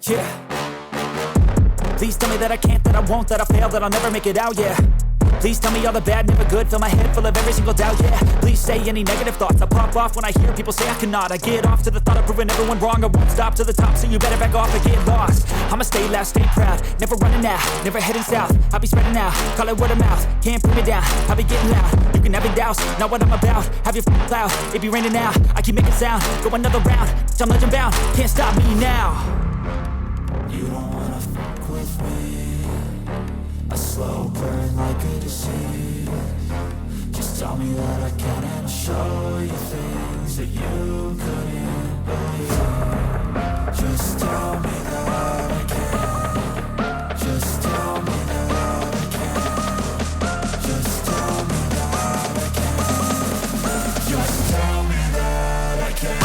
Yeah. Please tell me that I can't, that I won't, that I fail, that I'll never make it out, yeah. Please tell me all the bad, never good. Fill my head full of every single doubt, yeah. Please say any negative thoughts. I pop off when I hear people say I cannot. I get off to the thought of proving everyone wrong. I won't stop to the top, so you better back off and get lost. I'ma stay loud, stay proud, never running out, never heading south. I'll be spreading out, call it word of mouth. Can't put me down, I'll be getting loud. You can have your doubts, not what I'm about. Have your cloud, it be raining now. I keep making sound, go another round. I'm legend bound, can't stop me now. You don't wanna fuck with me. A slow burn like a disease. Just tell me that I can and I'll show you things that you couldn't believe. Just tell me that I can. Just tell me that I can. Just tell me that I can. Just tell me that I can.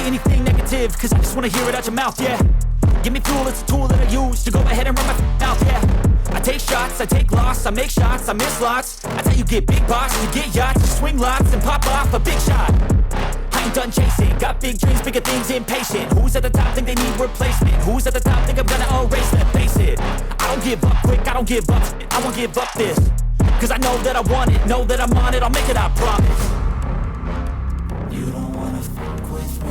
Anything negative, cause I just wanna hear it out your mouth, yeah. Give me fuel, it's a tool that I use to go ahead and run my mouth, yeah. I take shots, I take loss, I make shots, I miss lots. That's how you get big box, you get yachts, you swing lots and pop off a big shot. I ain't done chasing, got big dreams, bigger things, impatient. Who's at the top think they need replacement? Who's at the top think I'm gonna erase them? Face it, I don't give up quick, I don't give up, I won't give up this. Cause I know that I want it, know that I'm on it, I'll make it, I promise. You don't wanna fuck with me.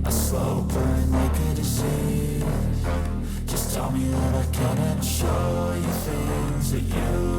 A slow burn like a disease. Just tell me that I can and I'll show you things that you